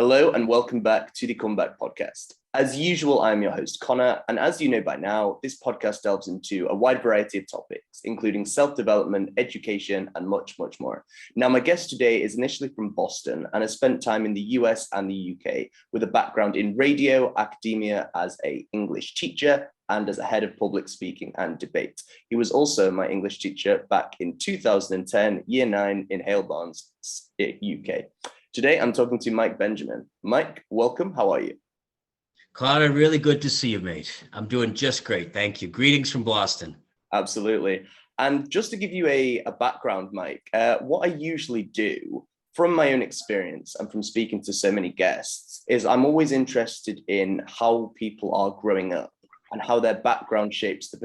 Hello and welcome back to the Comeback Podcast. As usual, I'm your host, Connor, and as you know by now, this podcast delves into a wide variety of topics, including self-development, education, and much, much more. Now, my guest today is initially from Boston and has spent time in the US and the UK with a background in radio, academia as an English teacher, and as a head of public speaking and debate. He was also my English teacher back in 2010, year 9 in Hale Barnes, UK. Today, I'm talking to Mike Benjamin. Mike, welcome. How are you? Connor, really good to see you, mate. I'm doing just great. Thank you. Greetings from Boston. Absolutely. And just to give you a background, Mike, what I usually do from my own experience and from speaking to so many guests is I'm always interested in how people are growing up and how their background shapes the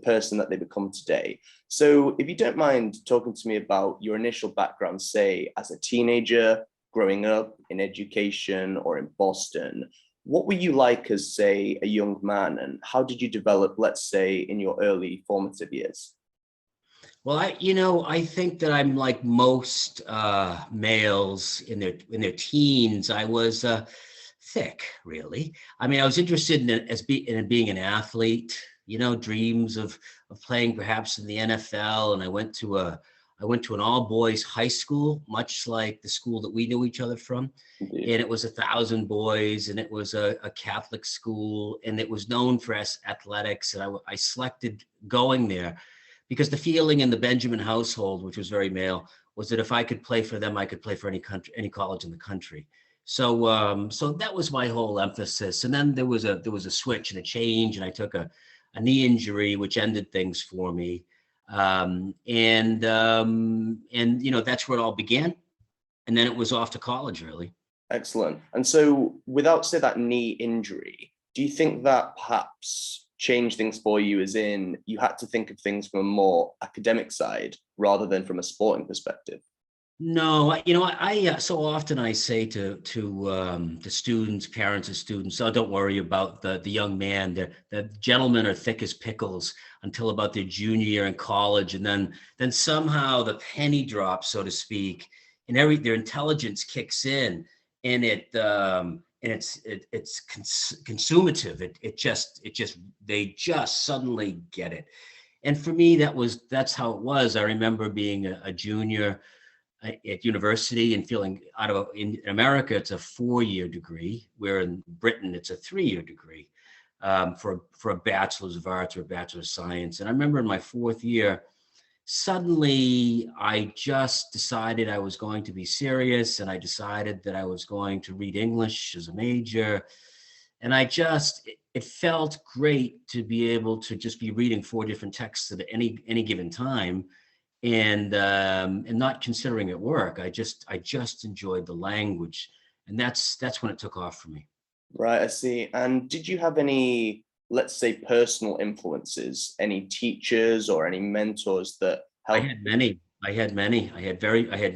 person that they become today. So if you don't mind talking to me about your initial background, say as a teenager, growing up in education or in Boston, what were you like as, say, a young man, and how did you develop, let's say, in your early formative years? Well, I think that I'm like most males in their teens. I was thick, really. I mean, I was interested in being an athlete. Dreams of playing perhaps in the NFL, and I went to an all-boys high school, much like the school that we knew each other from. Indeed. And it was 1,000 boys, and it was a Catholic school, and it was known for athletics. And I selected going there because the feeling in the Benjamin household, which was very male, was that if I could play for them, I could play for any college in the country. So that was my whole emphasis. And then there was a switch and a change, and I took a knee injury, which ended things for me. And that's where it all began. And then it was off to college, really. Excellent. And so without, say, that knee injury, do you think that perhaps changed things for you, as in you had to think of things from a more academic side rather than from a sporting perspective? No, I so often I say to the students, parents of students, oh, don't worry about the young man. The gentlemen are thick as pickles until about their junior year in college, and then somehow the penny drops, so to speak, and their intelligence kicks in, and it's consumative. They just suddenly get it. And for me, that's how it was. I remember being a junior at university and feeling in America, it's a 4-year degree, where in Britain, it's a 3-year degree for a bachelor's of arts or a bachelor of science. And I remember in my 4th year, suddenly I just decided I was going to be serious, and I decided that I was going to read English as a major. And it felt great to be able to just be reading 4 different texts at any given time, and not considering it work. I just enjoyed the language, and that's when it took off for me. Right, I see. And did you have any, let's say, personal influences, any teachers or any mentors that helped? I had many. I had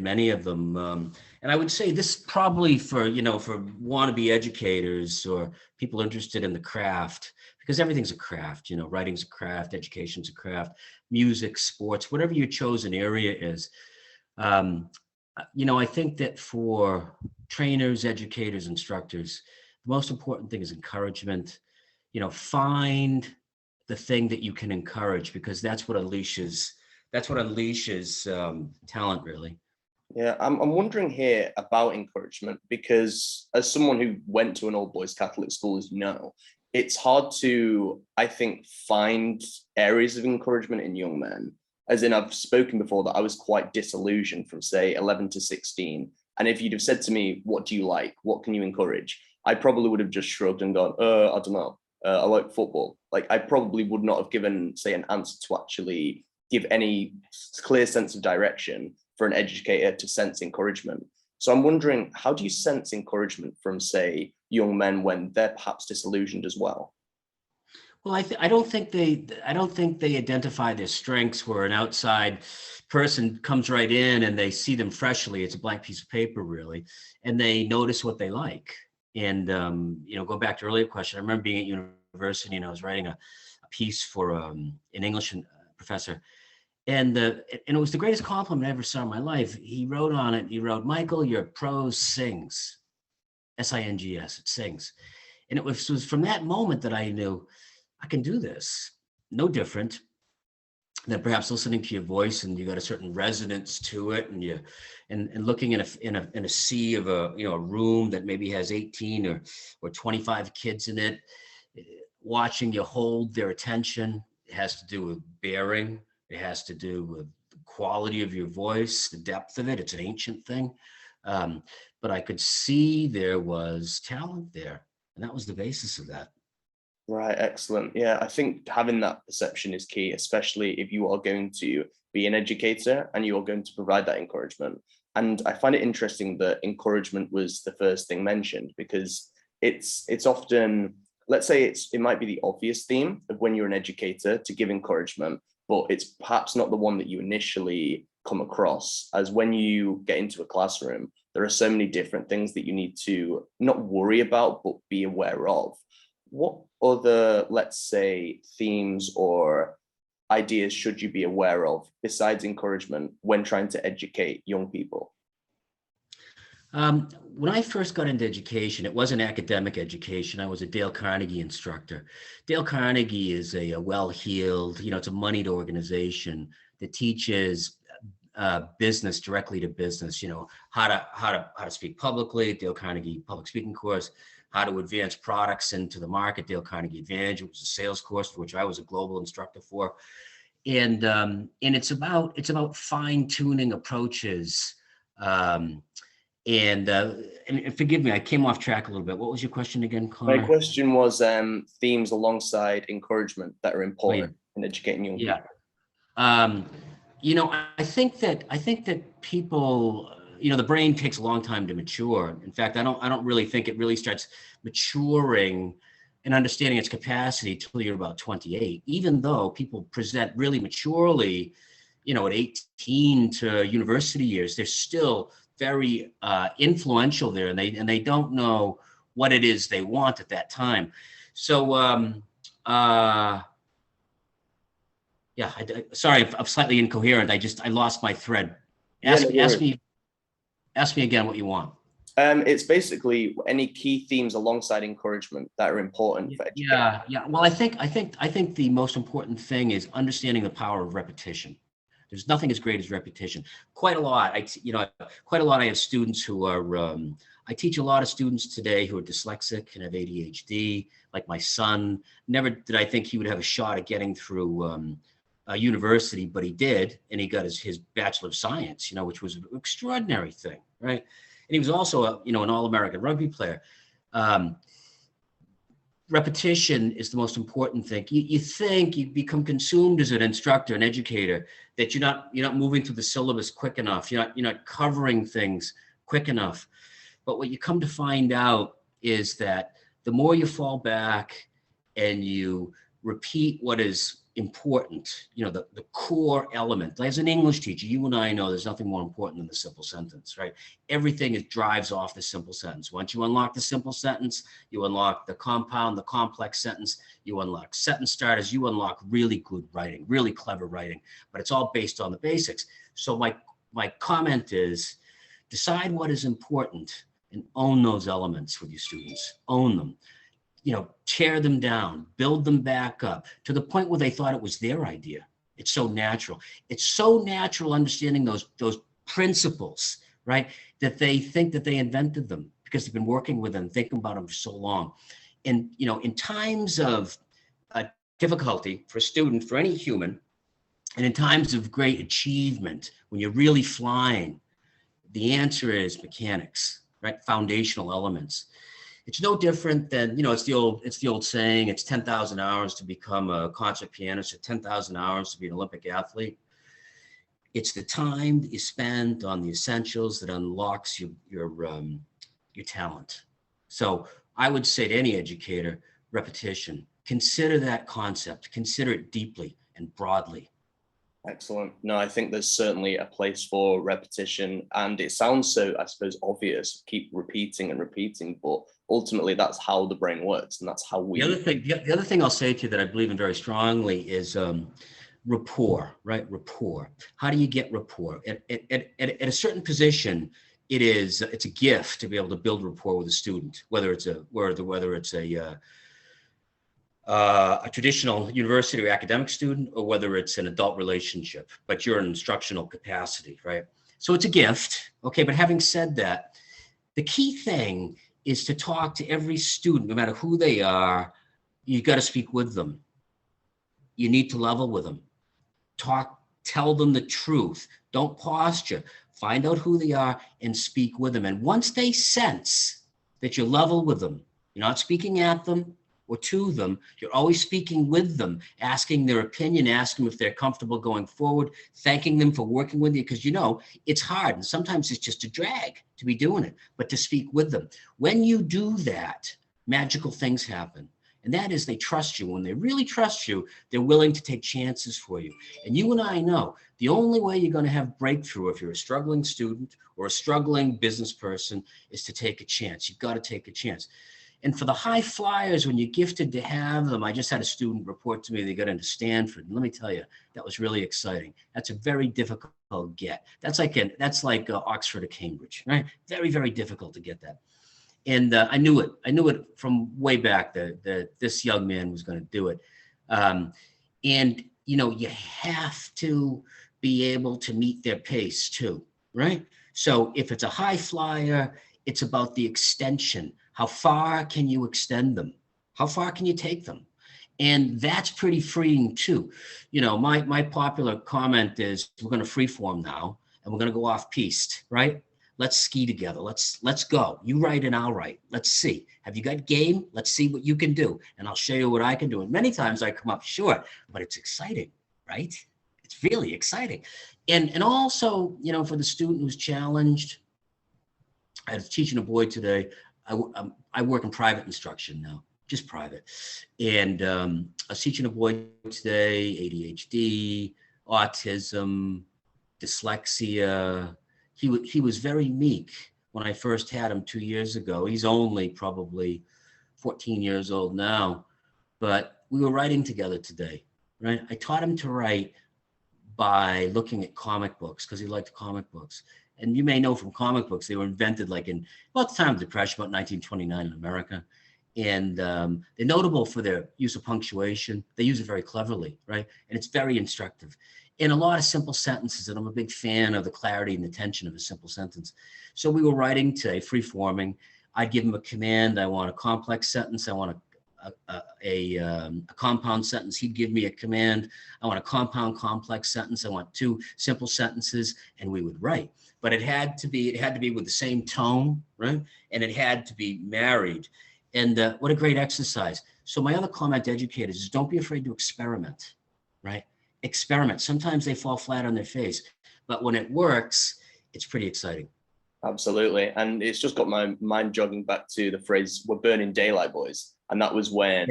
many of them. And I would say this probably for wannabe educators or people interested in the craft, because everything's a craft, writing's a craft, education's a craft, music, sports, whatever your chosen area is. I think that for trainers, educators, instructors, the most important thing is encouragement. Find the thing that you can encourage, because that's what unleashes talent, really. Yeah, I'm wondering here about encouragement, because as someone who went to an all boys Catholic school, as you know, it's hard to, I think, find areas of encouragement in young men. As in, I've spoken before that I was quite disillusioned from, say, 11 to 16. And if you'd have said to me, what do you like? What can you encourage? I probably would have just shrugged and gone, I don't know. I like football. Like, I probably would not have given, say, an answer to actually give any clear sense of direction for an educator to sense encouragement. So I'm wondering, how do you sense encouragement from, say, young men when they're perhaps disillusioned as well? Well, I don't think they identify their strengths, where an outside person comes right in and they see them freshly. It's a blank piece of paper, really, and they notice what they like. And go back to earlier question. I remember being at university and I was writing a piece for an English professor, and it was the greatest compliment I ever saw in my life. He wrote on it. He wrote, "Michael, your prose sings." Sings, it sings. And it was from that moment that I knew I can do this. No different than perhaps listening to your voice, and you got a certain resonance to it, and and looking in a sea of a room that maybe has 18 or 25 kids in it, watching you hold their attention. It has to do with bearing. It has to do with the quality of your voice, the depth of it. It's an ancient thing. But I could see there was talent there. And that was the basis of that. Right, excellent. Yeah, I think having that perception is key, especially if you are going to be an educator and you are going to provide that encouragement. And I find it interesting that encouragement was the first thing mentioned, because it's often, let's say it might be the obvious theme of when you're an educator to give encouragement, but it's perhaps not the one that you initially come across. As when you get into a classroom, there are so many different things that you need to not worry about, but be aware of. What other, let's say, themes or ideas should you be aware of besides encouragement when trying to educate young people? When I first got into education, it wasn't academic education. I was a Dale Carnegie instructor. Dale Carnegie is a well-heeled, it's a moneyed organization that teaches business directly to business. How to speak publicly. Dale Carnegie public speaking course. How to advance products into the market. Dale Carnegie Advantage, which was a sales course for which I was a global instructor for. And it's about fine-tuning approaches. And forgive me, I came off track a little bit. What was your question again, Connor? My question was themes alongside encouragement that are important in educating young people. I think that people, the brain takes a long time to mature. In fact, I don't really think it really starts maturing and understanding its capacity till you're about 28. Even though people present really maturely, at 18 to university years, they're still very influential there, and they don't know what it is they want at that time. So sorry, I'm slightly incoherent. I lost my thread. Ask me again what you want. It's basically any key themes alongside encouragement that are important for education. Yeah. Well, I think the most important thing is understanding the power of repetition. There's nothing as great as repetition. Quite a lot. I have students who are. I teach a lot of students today who are dyslexic and have ADHD. Like my son, never did I think he would have a shot at getting through a university, but he did, and he got his Bachelor of Science. Which was an extraordinary thing, right? And he was also an All-American rugby player. Repetition is the most important thing. You think you become consumed as an instructor, an educator, that you're not moving through the syllabus quick enough. You're not covering things quick enough. But what you come to find out is that the more you fall back and you repeat what is important, the core element. As an English teacher, you and I know there's nothing more important than the simple sentence, right? Everything drives off the simple sentence. Once you unlock the simple sentence, you unlock the compound, the complex sentence, you unlock sentence starters, you unlock really good writing, really clever writing, but it's all based on the basics. So my comment is, decide what is important and own those elements with your students. Own them. Tear them down, build them back up to the point where they thought it was their idea. It's so natural. It's so natural understanding those principles, right? That they think that they invented them because they've been working with them, thinking about them for so long. And, in times of difficulty for a student, for any human, and in times of great achievement, when you're really flying, the answer is mechanics, right? Foundational elements. It's no different than, it's the old saying, it's 10,000 hours to become a concert pianist or 10,000 hours to be an Olympic athlete. It's the time that you spend on the essentials that unlocks your talent. So I would say to any educator, repetition, consider that concept, consider it deeply and broadly. Excellent. No, I think there's certainly a place for repetition, and it sounds so, I suppose, obvious, keep repeating and repeating, but ultimately that's how the brain works, and that's how we... The other thing I'll say to you that I believe in very strongly is rapport, right? Rapport. How do you get rapport? At a certain position it's a gift to be able to build rapport with a student, whether it's a traditional university or academic student, or whether it's an adult relationship, but you're in instructional capacity, right? So it's a gift. Okay, but having said that, the key thing is to talk to every student, no matter who they are. You got to speak with them. You need to level with them. Tell them the truth. Don't posture. Find out who they are and speak with them. And once they sense that you're level with them, you're not speaking at them or to them, you're always speaking with them, asking their opinion, asking them if they're comfortable going forward, thanking them for working with you, because it's hard and sometimes it's just a drag to be doing it, but to speak with them. When you do that, magical things happen. And that is, they trust you. When they really trust you, they're willing to take chances for you. And you and I know the only way you're going to have breakthrough if you're a struggling student or a struggling business person is to take a chance. You've got to take a chance. And for the high flyers, when you're gifted to have them, I just had a student report to me they got into Stanford. And let me tell you, that was really exciting. That's a very difficult get. That's like Oxford or Cambridge, right? Very, very difficult to get that. And I knew it from way back that this young man was going to do it. And you have to be able to meet their pace too, right? So if it's a high flyer, it's about the extension. How far can you extend them? How far can you take them? And that's pretty freeing too. My popular comment is, we're going to freeform now, and we're going to go off piste, right? Let's ski together. Let's go. You write and I'll write. Let's see. Have you got game? Let's see what you can do. And I'll show you what I can do. And many times I come up short, but it's exciting, right? It's really exciting. And also, for the student who's challenged, I was teaching a boy today. I work in private instruction now, just private. And I was teaching a boy today, ADHD, autism, dyslexia. He was very meek when I first had him 2 years ago. He's only probably 14 years old now, but we were writing together today, right? I taught him to write by looking at comic books because he liked comic books. And you may know from comic books, they were invented like in about the time of the Depression, about 1929 in America. And they're notable for their use of punctuation. They use it very cleverly, right? And it's very instructive. In a lot of simple sentences, and I'm a big fan of the clarity and the tension of a simple sentence. So we were writing today, free-forming. I'd give him a command. I want a complex sentence. I want a compound sentence. He'd give me a command. I want a compound complex sentence. I want 2 simple sentences, and we would write. But it had to be with the same tone, right? And it had to be married. And what a great exercise. So my other comment to educators is, don't be afraid to experiment, right? Experiment. Sometimes they fall flat on their face, but when it works, it's pretty exciting. Absolutely. And it's just got my mind jogging back to the phrase, "We're burning daylight, boys." And that was when,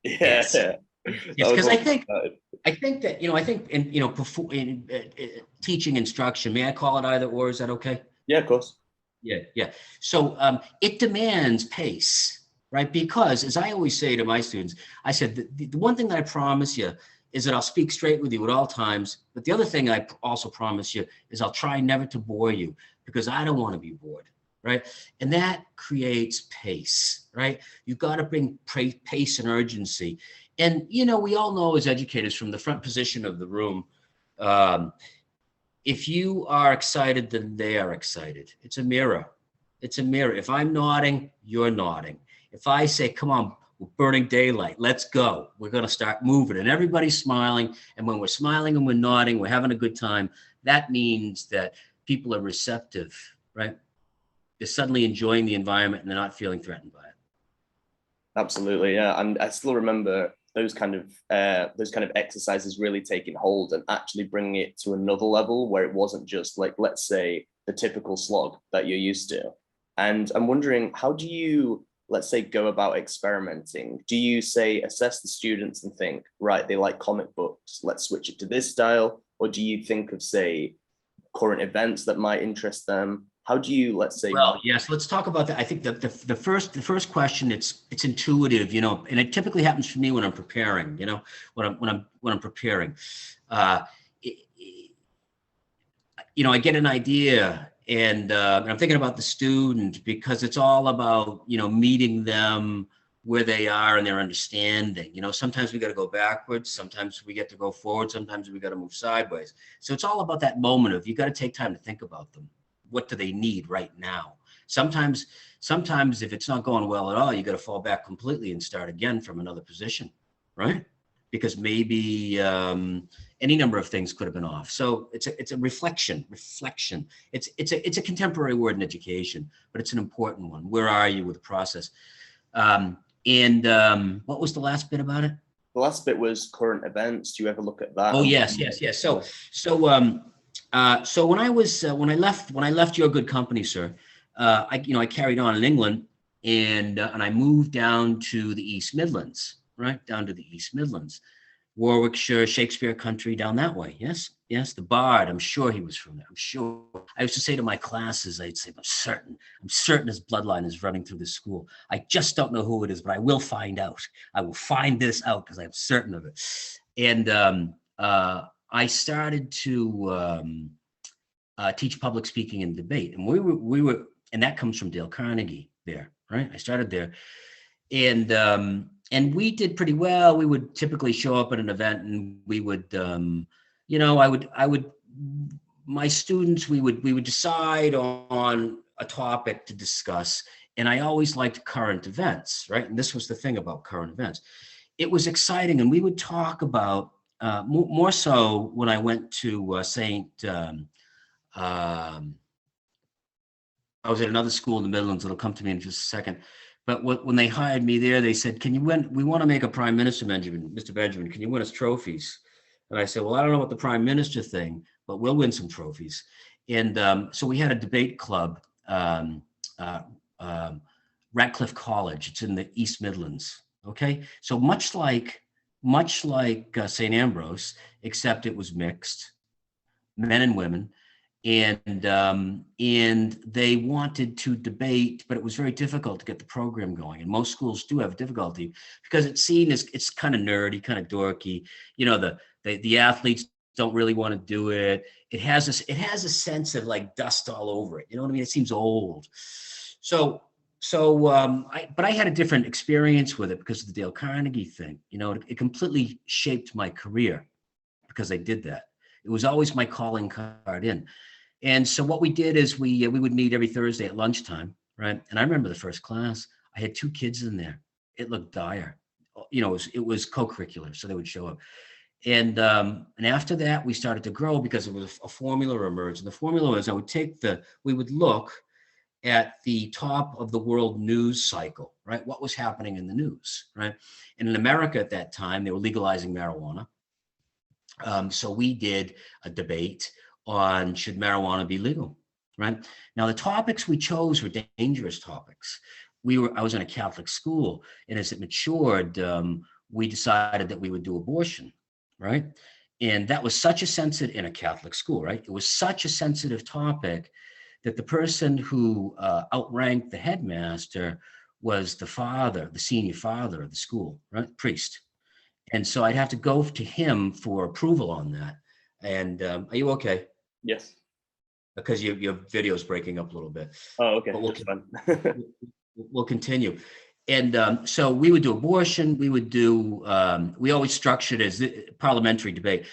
yes, because I think that, in teaching instruction, may I call it either or, is that okay? Yeah, of course. Yeah. So it demands pace, right? Because as I always say to my students, I said, the one thing that I promise you is that I'll speak straight with you at all times. But the other thing I also promise you is I'll try never to bore you, because I don't want to be bored, right? And that creates pace, right? You've got to bring pace and urgency. And, we all know as educators from the front position of the room, if you are excited, then they are excited. It's a mirror. It's a mirror. If I'm nodding, you're nodding. If I say, come on, we're burning daylight, let's go, we're going to start moving, and everybody's smiling. And when we're smiling and we're nodding, we're having a good time. That means that people are receptive, right? They're suddenly enjoying the environment and they're not feeling threatened by it. Absolutely, yeah. And I still remember those kind of exercises really taking hold and actually bringing it to another level where it wasn't just like, let's say, the typical slog that you're used to. And I'm wondering, how do you, let's say, go about experimenting? Do you say, assess the students and think, right, they like comic books, let's switch it to this style? Or do you think of, say, current events that might interest them? How do you, let's say? Well, yes, let's talk about that. I think that the first question, it's intuitive, and it typically happens for me when I'm preparing, when I'm preparing. I get an idea And I'm thinking about the student, because it's all about, meeting them where they are and their understanding. Sometimes we got to go backwards, sometimes we get to go forward, sometimes we got to move sideways. So it's all about that moment of, you got to take time to think about them. What do they need right now? Sometimes if it's not going well at all, you got to fall back completely and start again from another position, right? Because maybe any number of things could have been off. So it's a reflection. It's a contemporary word in education, but it's an important one. Where are you with the process? And what was the last bit about it? The last bit was current events. Do you ever look at that? Oh, yes. So when I left your good company, sir, I carried on in England, and I moved down to the East Midlands, right down to the East Midlands, Warwickshire, Shakespeare country, down that way. Yes, the Bard. I'm sure he was from there. I'm sure. I used to say to my classes, I'd say, I'm certain his bloodline is running through this school. I just don't know who it is, but I will find out. I will find this out because I'm certain of it. And I started to teach public speaking and debate, and we were, and that comes from Dale Carnegie there, right? I started there, and we did pretty well. We would typically show up at an event, and we would, my students, we would decide on a topic to discuss, and I always liked current events, right? And this was the thing about current events. It was exciting, and we would talk about, more so when I went to I was at another school in the Midlands. It'll come to me in just a second. But when they hired me there, they said, "Can you win? We want to make a prime minister, Mr. Benjamin. Can you win us trophies?" And I said, "Well, I don't know about the prime minister thing, but we'll win some trophies." And so we had a debate club, Radcliffe College. It's in the East Midlands. Okay, so much like St. Ambrose, except it was mixed, men and women. And they wanted to debate, but it was very difficult to get the program going. And most schools do have difficulty because it's seen as, it's kind of nerdy, kind of dorky. The athletes don't really want to do it. It has a sense of like dust all over it. You know what I mean? It seems old. But I had a different experience with it because of the Dale Carnegie thing. It completely shaped my career because I did that. It was always my calling card in. And so what we did is we would meet every Thursday at lunchtime, right? And I remember the first class, I had 2 kids in there. It looked dire. It was co-curricular, so they would show up. And after that, we started to grow because it was a formula emerged. And the formula was we would look at the top of the world news cycle, right? What was happening in the news, right? And in America at that time, they were legalizing marijuana. So we did a debate on should marijuana be legal, right? Now, the topics we chose were dangerous topics. I was in a Catholic school, and as it matured, we decided that we would do abortion, right? And that was such a sensitive, in a Catholic school, right? It was such a sensitive topic that the person who outranked the headmaster was the senior father of the school, right? Priest. And so I'd have to go to him for approval on that. And are you okay? Yes. Because your video is breaking up a little bit. Oh, okay. But we'll continue. And so we would do abortion. We would do, we always structured as parliamentary debate.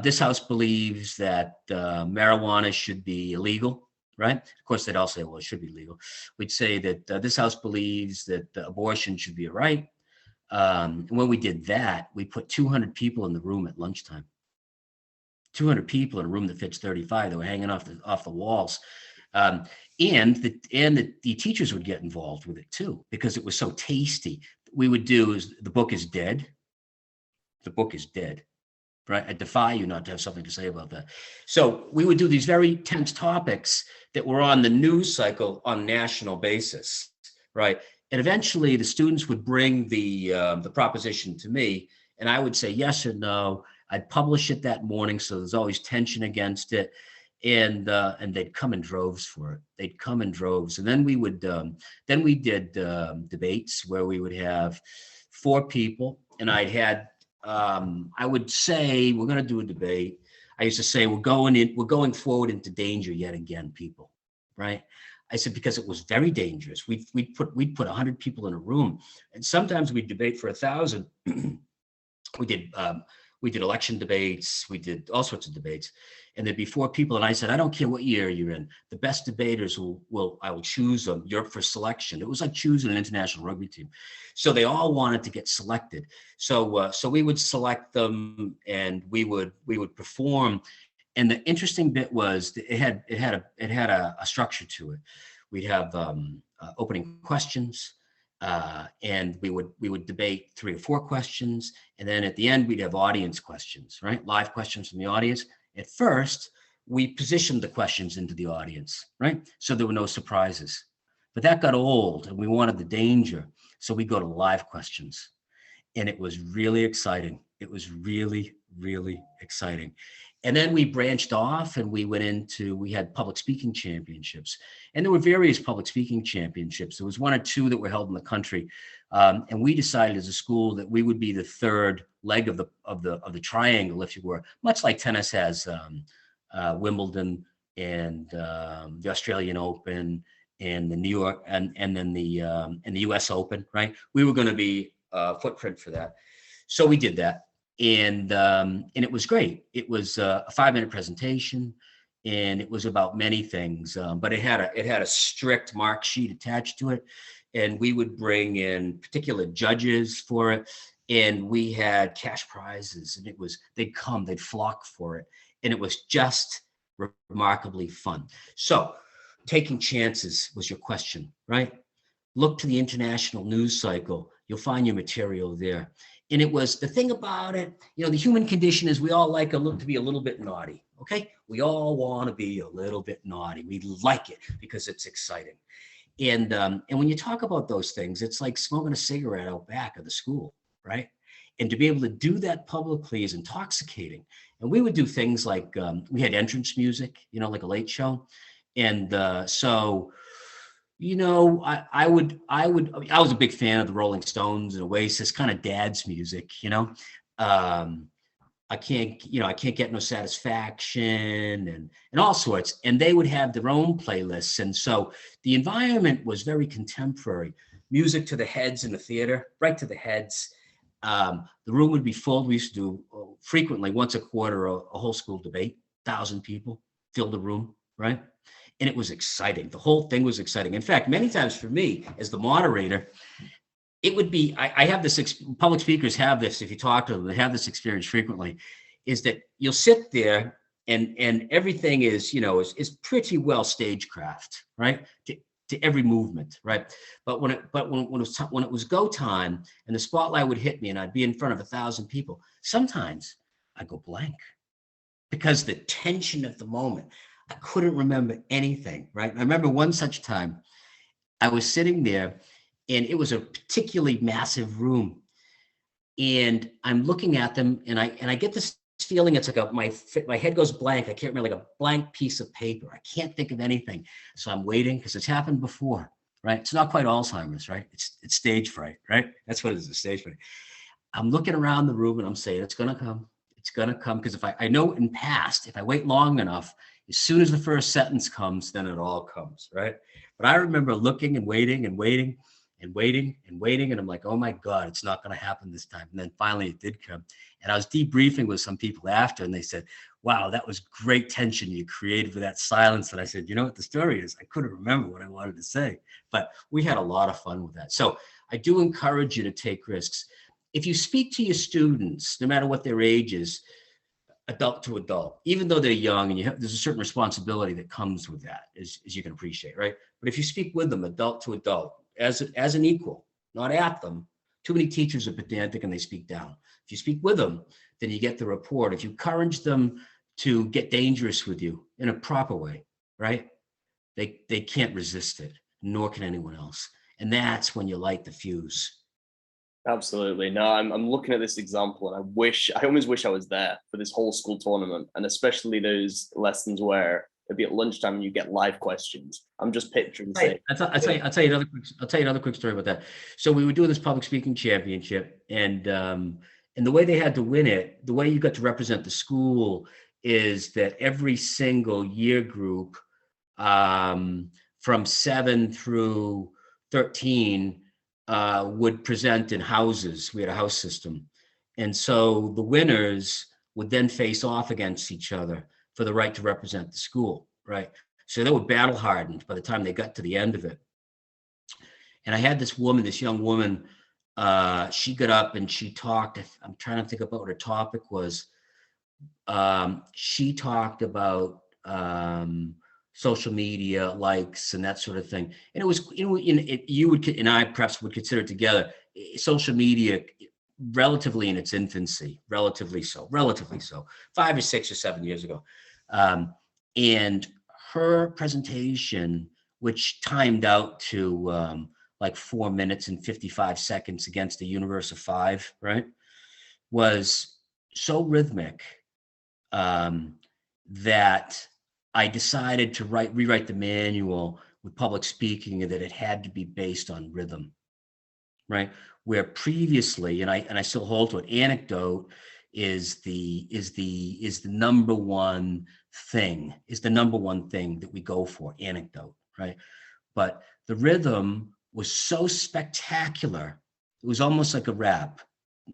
This house believes that marijuana should be illegal, right? Of course, they'd all say, well, it should be legal. We'd say that this house believes that abortion should be a right. And when we did that, we put 200 people in the room at lunchtime. 200 people in a room that fits 35 that were hanging off the walls. And the teachers would get involved with it too, because it was so tasty. We would do is the book is dead. The book is dead, right? I defy you not to have something to say about that. So we would do these very tense topics that were on the news cycle on a national basis, right? And eventually the students would bring the proposition to me, and I would say yes or no. I'd publish it that morning, so there's always tension against it, and they'd come in droves for it. They'd come in droves, and then we did debates where we would have 4 people, and I would say we're going to do a debate. I used to say we're going forward into danger yet again, people. right? I said, because it was very dangerous. We'd put 100 people in a room, and sometimes we'd debate for 1,000. we did we did election debates, we did all sorts of debates, and there'd be 4 people. And I said, I don't care what year you're in, the best debaters I will choose them. You're up for selection. It was like choosing an international rugby team. So they all wanted to get selected. So we would select them, and we would perform. And the interesting bit was that it had a structure to it. We'd have opening questions, and we would debate 3 or 4 questions, and then at the end we'd have audience questions, right? Live questions from the audience. At first, we positioned the questions into the audience, right? So there were no surprises. But that got old, and we wanted the danger, so we go to live questions, and it was really exciting. It was really, really exciting. And then we branched off, and we had public speaking championships, and there were various public speaking championships. There was 1 or 2 that were held in the country, and we decided as a school that we would be the 3rd leg of the triangle, if you were, much like tennis has Wimbledon and the Australian Open and the New York and then the U.S. Open, right? We were going to be a footprint for that, so we did that. And it was great. It was a 5-minute presentation, and it was about many things. But it had a strict mark sheet attached to it, and we would bring in particular judges for it, and we had cash prizes, and they'd flock for it, and it was just remarkably fun. So, taking chances was your question, right? Look to the international news cycle. You'll find your material there. And it was the thing about it, the human condition is we all like to be a little bit naughty, okay? We all want to be a little bit naughty. We like it because it's exciting. And when you talk about those things, it's like smoking a cigarette out back of the school, right? And to be able to do that publicly is intoxicating. And we would do things like, we had entrance music, like a late show. And so... I was a big fan of the Rolling Stones and Oasis, kind of dad's music, I can't get no satisfaction and all sorts. And they would have their own playlists. And so the environment was very contemporary. Music to the heads in the theater, right to the heads. The room would be full. We used to do frequently, once a quarter, a whole school debate, 1,000 people, fill the room, right? And it was exciting. The whole thing was exciting. In fact, many times for me as the moderator, it would be, I have this, public speakers have this, if you talk to them, they have this experience frequently, is that you'll sit there and everything is, is pretty well stagecraft, right? To every movement, right? But when it was go time and the spotlight would hit me and I'd be in front of 1,000 people, sometimes I'd go blank because the tension of the moment, I couldn't remember anything, right? I remember one such time I was sitting there and it was a particularly massive room, and I'm looking at them and I get this feeling, it's like my head goes blank. I can't remember, like a blank piece of paper. I can't think of anything. So I'm waiting because it's happened before, right? It's not quite Alzheimer's, right? It's stage fright, right? That's what it is, stage fright. I'm looking around the room and I'm saying, it's going to come. It's going to come. Because if I know in past, if I wait long enough, as soon as the first sentence comes, then it all comes, right? But I remember looking and waiting and waiting and waiting and waiting. And I'm like, oh my God, it's not going to happen this time. And then finally it did come. And I was debriefing with some people after, and they said, wow, that was great tension you created with that silence. And I said, you know what the story is? I couldn't remember what I wanted to say, but we had a lot of fun with that. So I do encourage you to take risks. If you speak to your students, no matter what their age is, adult to adult, even though they're young, and there's a certain responsibility that comes with that, as you can appreciate, right? But if you speak with them, adult to adult, as an equal, not at them. Too many teachers are pedantic and they speak down. If you speak with them, then you get the rapport. If you encourage them to get dangerous with you in a proper way, right? They can't resist it, nor can anyone else. And that's when you light the fuse. Absolutely. No, I'm looking at this example, and I almost wish I was there for this whole school tournament, and especially those lessons where it'd be at lunchtime and you get live questions. I'm just picturing. I'll tell you another quick story about that. So we were doing this public speaking championship, and the way they had to win it, the way you got to represent the school, is that every single year group from 7 through 13 would present in houses. We had a house system. And so the winners would then face off against each other for the right to represent the school, right? So they were battle hardened by the time they got to the end of it. And I had this woman, this young woman, she got up and she talked. I'm trying to think about what her topic was. She talked about social media likes and that sort of thing. And it was, you would, and I perhaps would consider it together, social media relatively in its infancy, relatively so, 5 or 6 or 7 years ago. And her presentation, which timed out to like 4 minutes and 55 seconds against a universe of 5, right, was so rhythmic that I decided to rewrite the manual with public speaking, and that it had to be based on rhythm, right? Where previously, and I still hold to it, anecdote is the number one thing, that we go for, anecdote, right? But the rhythm was so spectacular, it was almost like a rap,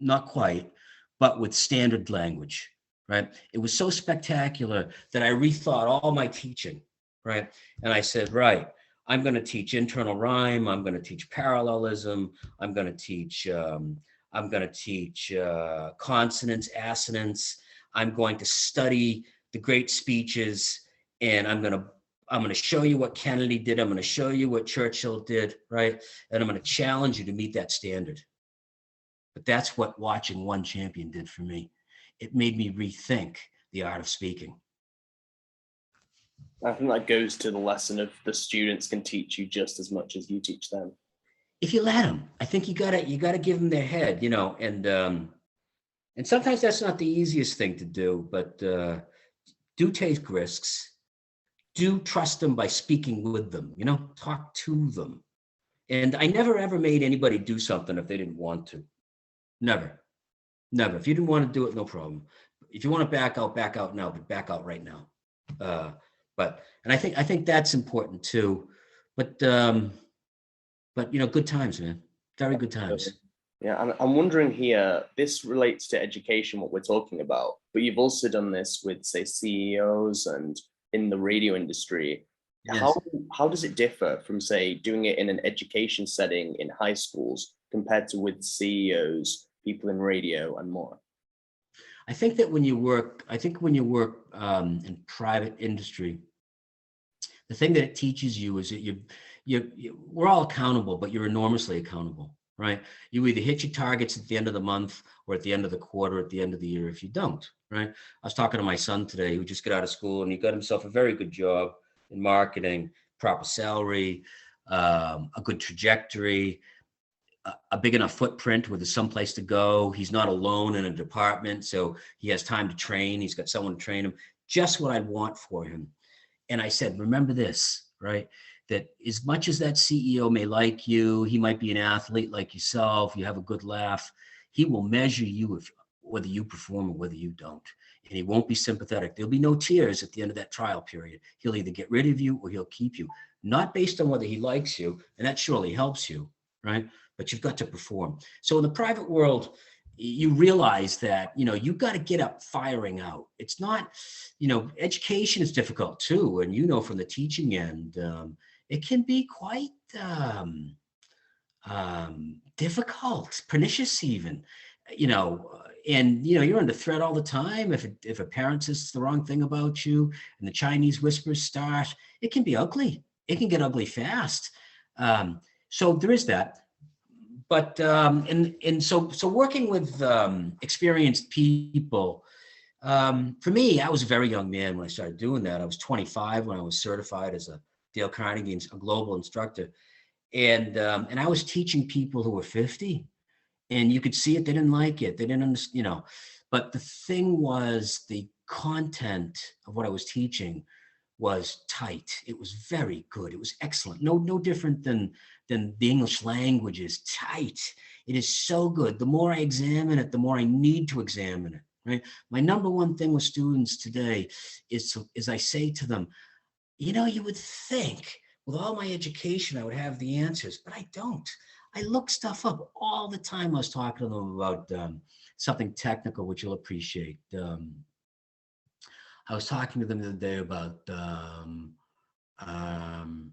not quite, but with standard language, right? It was so spectacular that I rethought all my teaching, right? And I said, right, I'm going to teach internal rhyme. I'm going to teach parallelism. I'm going to teach consonants, assonance. I'm going to study the great speeches, and I'm going to show you what Kennedy did. I'm going to show you what Churchill did, right? And I'm going to challenge you to meet that standard. But that's what watching One Champion did for me. It made me rethink the art of speaking. I think that goes to the lesson of the students can teach you just as much as you teach them. If you let them, I think you gotta give them their head, and sometimes that's not the easiest thing to do, but do take risks. Do trust them by speaking with them, talk to them. And I never ever made anybody do something if they didn't want to. Never. If you didn't want to do it, no problem. If you want to back out now, but back out right now. And I think that's important too. But good times, man. Very good times. Yeah, and I'm wondering here, this relates to education, what we're talking about, but you've also done this with, say, CEOs and in the radio industry. Yes. How does it differ from, say, doing it in an education setting in high schools compared to with CEOs, people in radio and more? I think that when you work in private industry, the thing that it teaches you is that we're all accountable, but you're enormously accountable, right? You either hit your targets at the end of the month or at the end of the quarter, at the end of the year if you don't, right? I was talking to my son today, who just got out of school, and he got himself a very good job in marketing, proper salary, a good trajectory, a big enough footprint where there's someplace to go. He's not alone in a department, so he has time to train. He's got someone to train him. Just what I'd want for him. And I said, remember this, right? That as much as that CEO may like you, he might be an athlete like yourself, you have a good laugh, he will measure you whether you perform or whether you don't. And he won't be sympathetic. There'll be no tears at the end of that trial period. He'll either get rid of you or he'll keep you, not based on whether he likes you, and that surely helps you, right? But you've got to perform. So in the private world, you realize that, you've got to get up firing out. It's not, education is difficult too. And, from the teaching end, it can be quite difficult, pernicious even, and, you're under threat all the time. If a parent says the wrong thing about you and the Chinese whispers start, it can be ugly. It can get ugly fast. So there is that. But so working with experienced people, for me, I was a very young man when I started doing that. I was 25 when I was certified as a Dale Carnegie, a global instructor, and I was teaching people who were 50, and you could see it. They didn't like it. They didn't understand, But the thing was, the content of what I was teaching was tight. It was very good. It was excellent. No different than the English language is tight. It is so good. The more I examine it, the more I need to examine it, right? My number one thing with students today is I say to them, You would think with all my education, I would have the answers, but I don't. I look stuff up all the time. I was talking to them about something technical, which you'll appreciate. I was talking to them the other day um,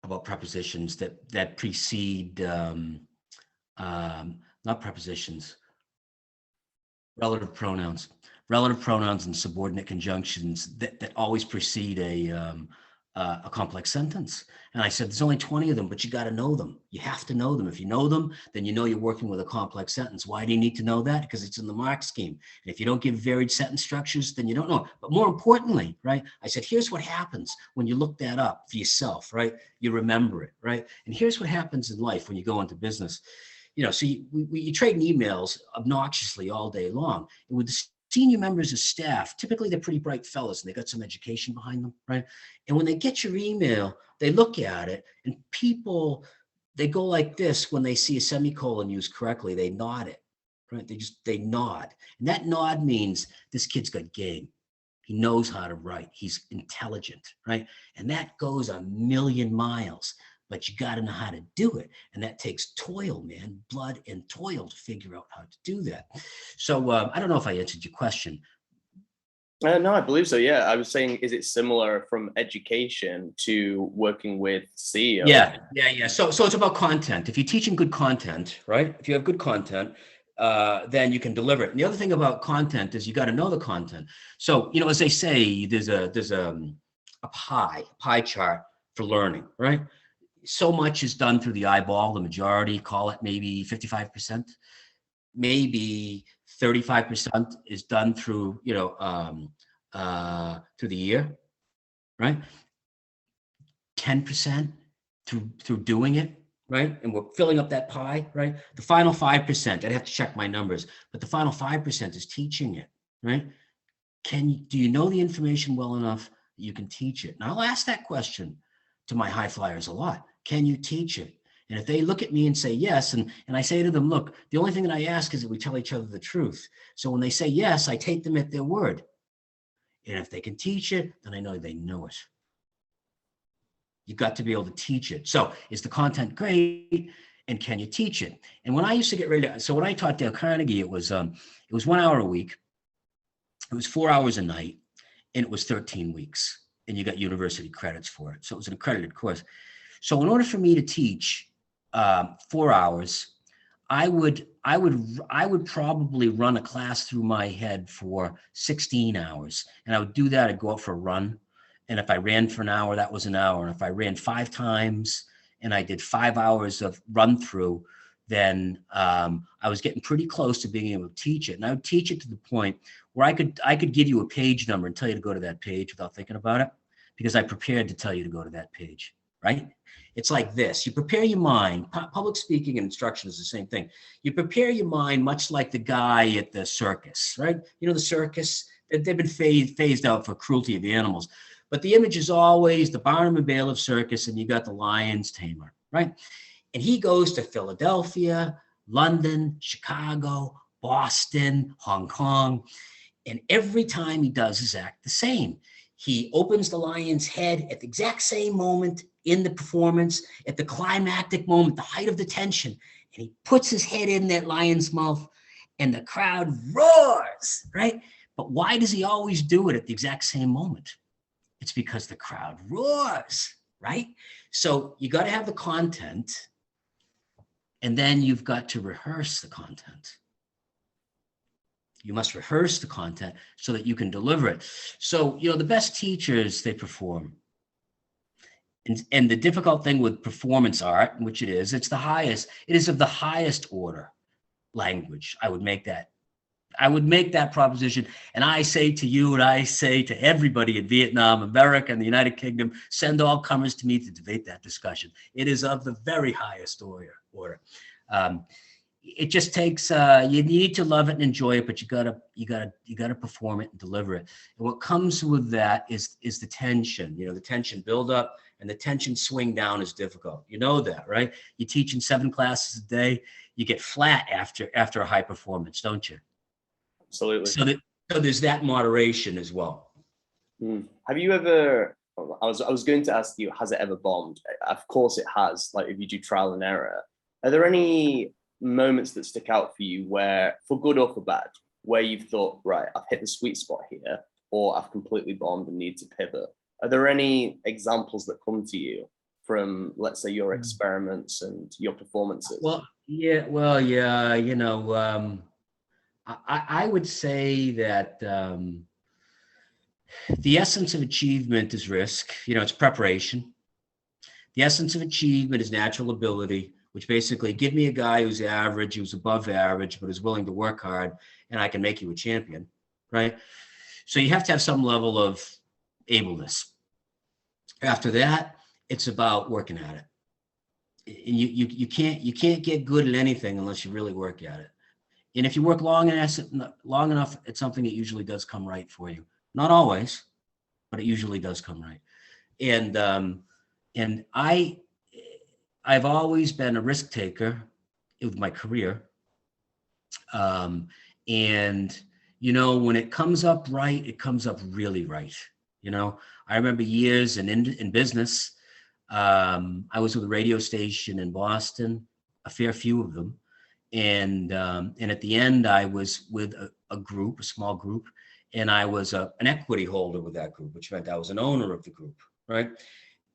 about prepositions that precede, not prepositions, relative pronouns, and subordinate conjunctions that always precede a complex sentence. And I said, there's only 20 of them, but you got to know them. You have to know them. If you know them, then you know you're working with a complex sentence. Why do you need to know that? Because it's in the mark scheme. And if you don't give varied sentence structures, then you don't know. But more importantly, right, I said, here's what happens when you look that up for yourself, right? You remember it, right? And here's what happens in life when you go into business. So you trade emails obnoxiously all day long. And with the senior members of staff, typically they're pretty bright fellas and they got some education behind them, right? And when they get your email, they look at it and people, they go like this when they see a semicolon used correctly, they nod it, right? They nod. And that nod means this kid's got game. He knows how to write. He's intelligent, right? And that goes a million miles. But you got to know how to do it. And that takes toil, man, blood and toil to figure out how to do that. So I don't know if I answered your question. No, I believe so. Yeah. I was saying, is it similar from education to working with CEO? Yeah. So it's about content. If you're teaching good content, right? If you have good content, then you can deliver it. And the other thing about content is you got to know the content. So, as they say, there's a pie chart for learning, right? So much is done through the eyeball. The majority, call it maybe 55%, maybe 35% is done through, through the ear, right? 10% through doing it, right? And we're filling up that pie, right? The final 5%, I'd have to check my numbers, but the final 5% is teaching it, right? Do you know the information well enough that you can teach it? And I'll ask that question to my high flyers a lot. Can you teach it? And if they look at me and say yes, and I say to them, look, the only thing that I ask is that we tell each other the truth. So when they say yes, I take them at their word. And if they can teach it, then I know they know it. You've got to be able to teach it. So is the content great? And can you teach it? And when I used to get ready so when I taught Dale Carnegie, it was 1 hour a week. It was 4 hours a night, and it was 13 weeks. And you got university credits for it. So it was an accredited course. So in order for me to teach 4 hours, I would probably run a class through my head for 16 hours. And I would do that. I'd go out for a run. And if I ran for an hour, that was an hour. And if I ran 5 times and I did 5 hours of run through, then I was getting pretty close to being able to teach it. And I would teach it to the point where I could give you a page number and tell you to go to that page without thinking about it, because I prepared to tell you to go to that page, right? It's like this. You prepare your mind. Public speaking and instruction is the same thing. You prepare your mind much like the guy at the circus, right? The circus, they've been phased out for cruelty of the animals. But the image is always the Barnum and Bailiff circus, and you got the lion's tamer, right? And he goes to Philadelphia, London, Chicago, Boston, Hong Kong. And every time he does his act the same. He opens the lion's head at the exact same moment in the performance, at the climactic moment, the height of the tension. And he puts his head in that lion's mouth and the crowd roars, right? But why does he always do it at the exact same moment? It's because the crowd roars, right? So you got to have the content, and then you've got to rehearse the content. You must rehearse the content so that you can deliver it. So, the best teachers, they perform. And the difficult thing with performance art, which it is of the highest order language. I would make that proposition. And I say to you, and I say to everybody in Vietnam, America, and the United Kingdom, send all comers to me to debate that discussion. It is of the very highest order. It just takes, you need to love it and enjoy it, but you gotta perform it and deliver it. And what comes with that is the tension. The tension build up and the tension swing down is difficult. You know that, right? You teach in 7 classes a day, you get flat after a high performance, don't you? Absolutely. So there's that moderation as well. Have you ever? I was going to ask you, has it ever bombed? Of course, it has. Like if you do trial and error, are there any moments that stick out for you where, for good or for bad, where you've thought, right, I've hit the sweet spot here, or I've completely bombed and need to pivot? Are there any examples that come to you from, let's say, your experiments and your performances? Well, yeah. I would say that the essence of achievement is risk. It's preparation. The essence of achievement is natural ability, which basically give me a guy who's average, who's above average, but is willing to work hard, and I can make you a champion, right? So you have to have some level of ableness. After that, it's about working at it. And you can't get good at anything unless you really work at it. And if you work long enough, it's something that usually does come right for you. Not always, but it usually does come right. And I've always been a risk taker with my career. And when it comes up right, it comes up really right. I remember years in business. I was with a radio station in Boston, a fair few of them. And at the end, I was with a small group, and I was an equity holder with that group, which meant I was an owner of the group, right?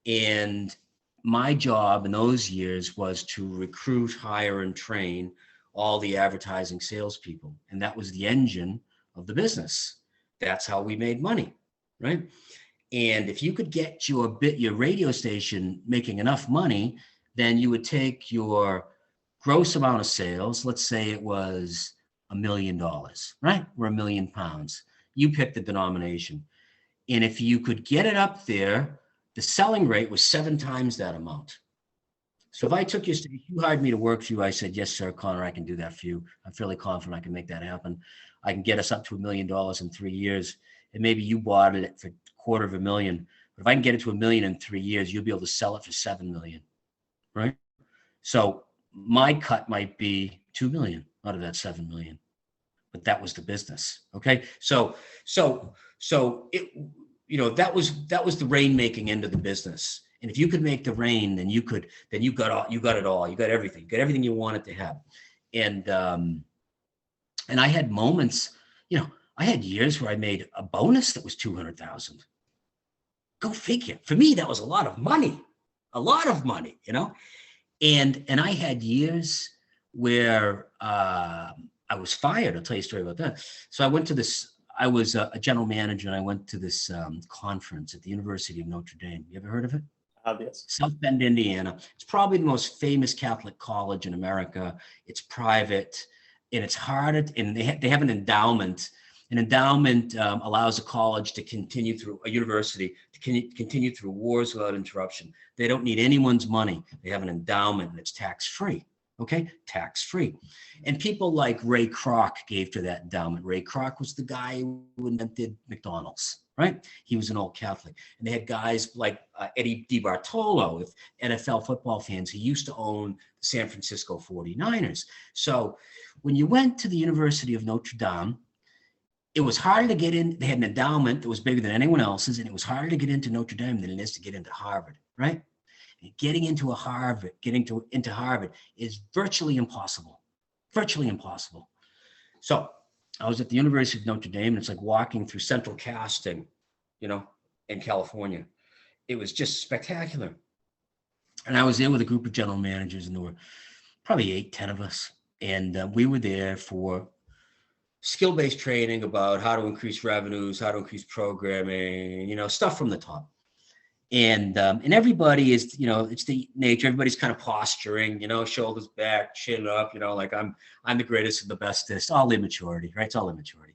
And my job in those years was to recruit, hire, and train all the advertising salespeople. And that was the engine of the business. That's how we made money, right? And if you could get your radio station making enough money, then you would take your gross amount of sales. Let's say it was $1 million, right? Or £1 million. You pick the denomination. And if you could get it up there, the selling rate was 7 times that amount. So if I took your station, you hired me to work for you, I said, yes, sir, Connor, I can do that for you. I'm fairly confident I can make that happen. I can get us up to $1 million in 3 years. And maybe you bought it for $250,000. But if I can get it to $1 million in 3 years, you'll be able to sell it for $7 million, right? So my cut might be 2 million out of that 7 million, but that was the business. Okay. So it, that was the rainmaking end of the business. And if you could make the rain, then you got it all. You got everything. You got everything you wanted to have. And I had moments, I had years where I made a bonus that was 200,000. Go figure. For me, that was a lot of money, And I had years where I was fired. I'll tell you a story about that. So I went to this, I was a general manager, and I went to this conference at the University of Notre Dame. You ever heard of it? Yes. South Bend, Indiana. It's probably the most famous Catholic college in America. It's private, and it's hard, and they have an endowment. An endowment allows a college to continue through, a university to continue through wars without interruption. They don't need anyone's money. They have an endowment, and it's tax-free. Okay, tax-free. And people like Ray Kroc gave to that endowment. Ray Kroc was the guy who invented McDonald's, right? He was an old Catholic. And they had guys like Eddie DiBartolo, if NFL football fans, he used to own the San Francisco 49ers. So when you went to the University of Notre Dame, it was harder to get in. They had an endowment that was bigger than anyone else's, and it was harder to get into Notre Dame than it is to get into Harvard, right? And getting into Harvard is virtually impossible, So I was at the University of Notre Dame, and it's like walking through Central Casting, in California. It was just spectacular. And I was there with a group of general managers, and there were probably 8-10 of us. And we were there for skill-based training about how to increase revenues, how to increase programming, stuff from the top. And everybody is, it's the nature. Everybody's kind of posturing, shoulders back, chin up, like I'm the greatest and the bestest. All immaturity, right? It's all immaturity.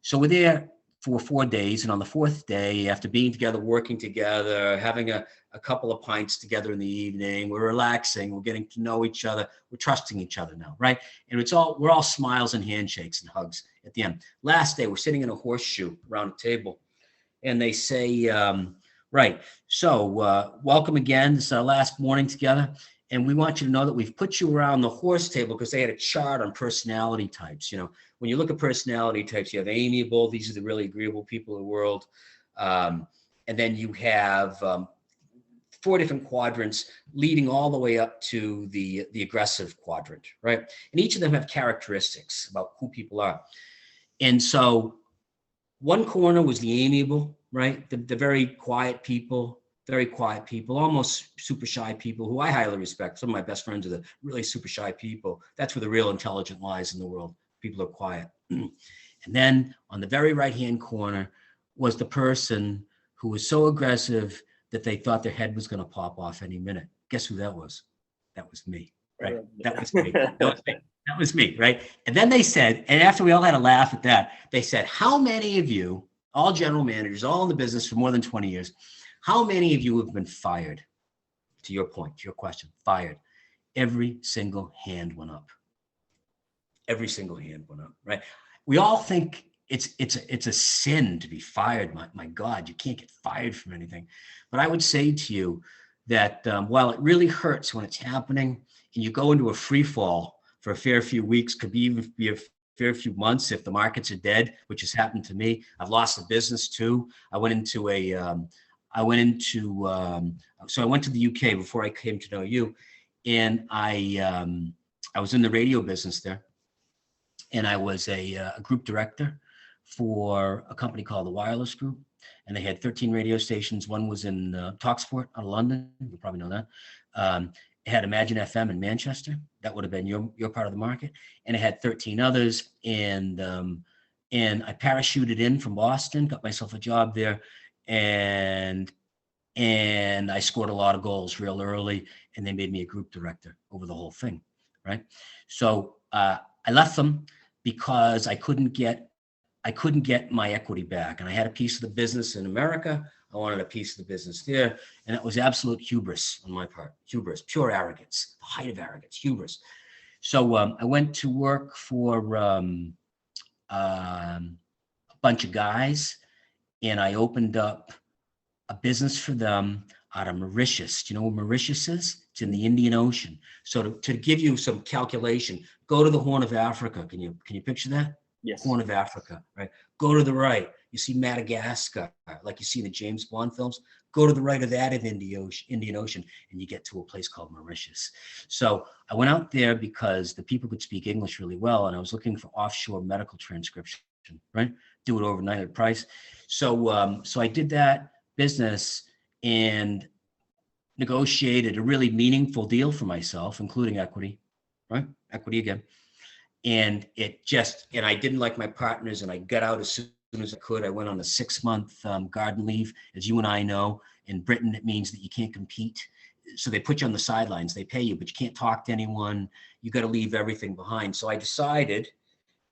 So we're there for 4 days, and on the 4th day, after being together, working together, having a couple of pints together in the evening, we're relaxing, we're getting to know each other, we're trusting each other now, right? And we're all smiles and handshakes and hugs at the end. Last day, we're sitting in a horseshoe around a table, and they say, Right. So welcome again. This is our last morning together. And we want you to know that we've put you around the horse table because they had a chart on personality types. You know, when you look at personality types, you have amiable. These are the really agreeable people in the world. And then you have four different quadrants leading all the way up to the aggressive quadrant, right? And each of them have characteristics about who people are. And so one corner was the amiable, right? The very quiet people, almost super shy people who I highly respect. Some of my best friends are the really super shy people. That's where the real intelligence lies in the world. People are quiet. And then on the very right-hand corner was the person who was so aggressive that they thought their head was going to pop off any minute. Guess who that was? That was me, right? That was me. That was me, right? And then they said, and after we all had a laugh at that, they said, how many of you, all general managers, all in the business for more than 20 years, how many of you have been fired? To your point, to your question, fired. Every single hand went up. Every single hand went up, right? We all think it's a sin to be fired. My God, you can't get fired from anything. But I would say to you that while it really hurts when it's happening and you go into a free fall for a fair few weeks, could be even be a fair few months if the markets are dead, which has happened to me. I've lost the business too. I went to the UK before I came to know you, and I was in the radio business there, and I was a group director for a company called the Wireless Group, and they had 13 radio stations. One was in Talksport out of London. You probably know that. It had Imagine FM in Manchester. That would have been your part of the market. And it had 13 others. And I parachuted in from Boston, got myself a job there, and I scored a lot of goals real early, and they made me a group director over the whole thing, right? So I left them because I couldn't get my equity back, and I had a piece of the business in America. I wanted a piece of the business there, and it was absolute hubris on my part. Hubris, pure arrogance, the height of arrogance, hubris. So I went to work for a bunch of guys, and I opened up a business for them out of Mauritius. Do you know where Mauritius is? It's in the Indian Ocean. So to give you some calculation, go to the Horn of Africa. Can you picture that? Yes. Horn of Africa, right? Go to the right. You see Madagascar, like you see in the James Bond films. Go to the right of that in Indian Ocean, and you get to a place called Mauritius. So I went out there because the people could speak English really well, and I was looking for offshore medical transcription, right? Do it overnight at a price. So I did that business and negotiated a really meaningful deal for myself, including equity, right? Equity again. And I didn't like my partners, and I got out as soon as I could. I went on a 6-month garden leave. As you and I know, in Britain, it means that you can't compete. So they put you on the sidelines. They pay you, but you can't talk to anyone. You got to leave everything behind. So I decided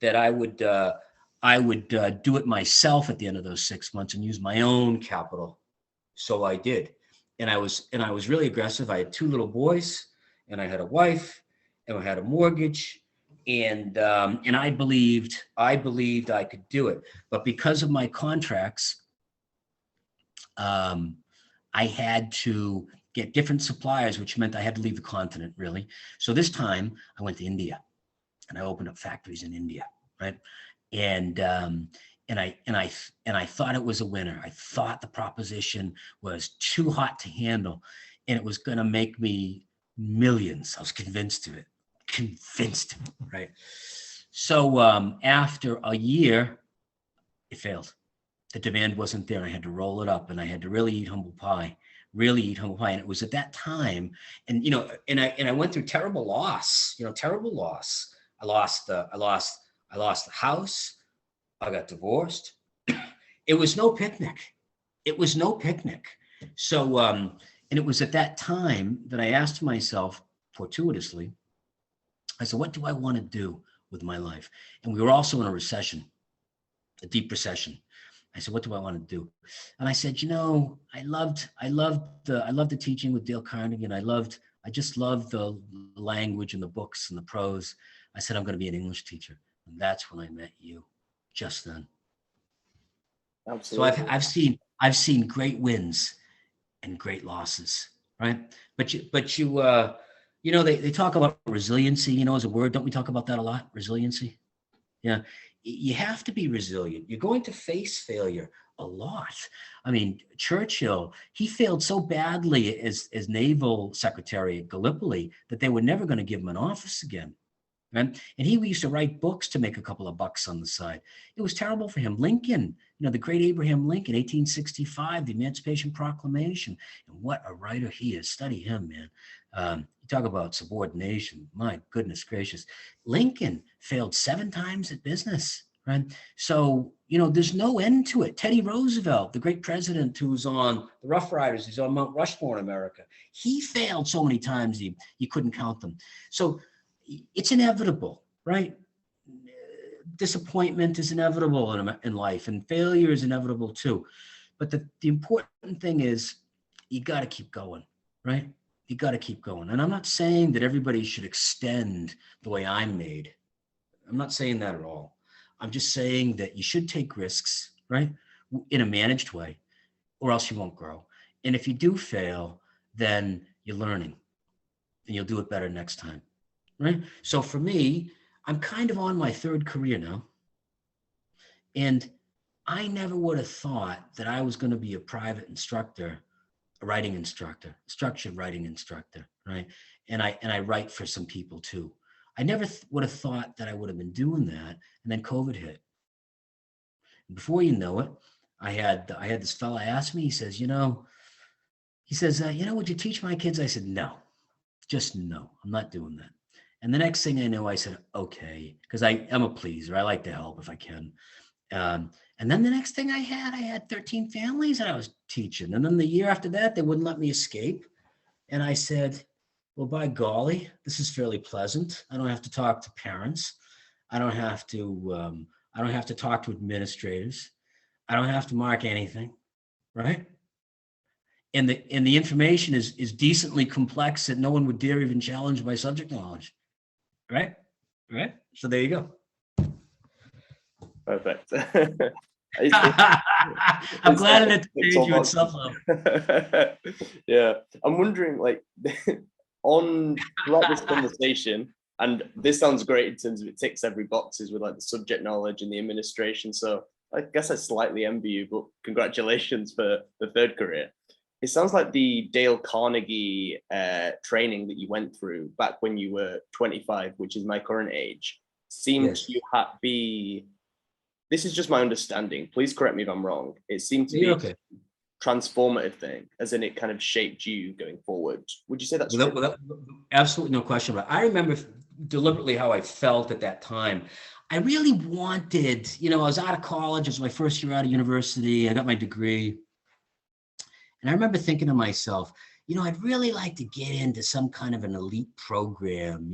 that I would do it myself at the end of those 6 months and use my own capital. So I did. And I was really aggressive. I had 2 little boys, and I had a wife, and I had a mortgage. And I believed I could do it, but because of my contracts, I had to get different suppliers, which meant I had to leave the continent, really. So this time I went to India, and I opened up factories in India, right? And I thought it was a winner. I thought the proposition was too hot to handle, and it was going to make me millions. I was convinced of it. Right? So after a year, it failed. The demand wasn't there. I had to roll it up, and I had to really eat humble pie. And it was at that time, and I went through terrible loss. Terrible loss. I lost the house. I got divorced. It was no picnic. So and it was at that time that I asked myself fortuitously, I said, what do I want to do with my life? And we were also in a recession, a deep recession. I said, what do I want to do? And I said, I loved the teaching with Dale Carnegie, and I just loved the language and the books and the prose. I said, I'm going to be an English teacher. And that's when I met you, just then. Absolutely. So I've seen great wins and great losses, right? They talk about resiliency, as a word. Don't we talk about that a lot? Resiliency. Yeah. You have to be resilient. You're going to face failure a lot. I mean, Churchill, he failed so badly as naval secretary at Gallipoli that they were never going to give him an office again. Right? And he used to write books to make a couple of bucks on the side. It was terrible for him. Lincoln, the great Abraham Lincoln, 1865, the Emancipation Proclamation. And what a writer he is. Study him, man. You talk about subordination. My goodness gracious. Lincoln failed 7 times at business, right? So, there's no end to it. Teddy Roosevelt, the great president who's on the Rough Riders, he's on Mount Rushmore in America. He failed so many times you couldn't count them. So, it's inevitable, right? Disappointment is inevitable in life, and failure is inevitable too. But the important thing is you got to keep going, right? You got to keep going. And I'm not saying that everybody should extend the way I'm made. I'm not saying that at all. I'm just saying that you should take risks, right? In a managed way, or else you won't grow. And if you do fail, then you're learning and you'll do it better next time. Right. So for me, I'm kind of on my 3rd career now. And I never would have thought that I was going to be a private instructor, a writing instructor, structured writing instructor. Right. And I write for some people too. I never would have thought that I would have been doing that. And then COVID hit. Before you know it, I had this fella ask me, he says, would you teach my kids? I said, no, just no, I'm not doing that. And the next thing I know, I said, okay, because I am a pleaser. I like to help if I can. And then the next thing I had 13 families that I was teaching. And then the year after that, they wouldn't let me escape. And I said, well, by golly, this is fairly pleasant. I don't have to talk to parents. I don't have to talk to administrators. I don't have to mark anything, right? And the information is decently complex that no one would dare even challenge my subject knowledge. Right. So there you go. Perfect. I'm glad it made you itself up. Yeah, I'm wondering, throughout this conversation, and this sounds great in terms of it ticks every boxes with the subject knowledge and the administration. So I guess I slightly envy you, but congratulations for the 3rd career. It sounds like the Dale Carnegie training that you went through back when you were 25, which is my current age, seemed to be, this is just my understanding, please correct me if I'm wrong, it seemed to be a transformative thing, as in it kind of shaped you going forward. Would you say that's true? Absolutely no question about it. I remember deliberately how I felt at that time. I really wanted, I was out of college, it was my first year out of university, I got my degree. And I remember thinking to myself, I'd really like to get into some kind of an elite program,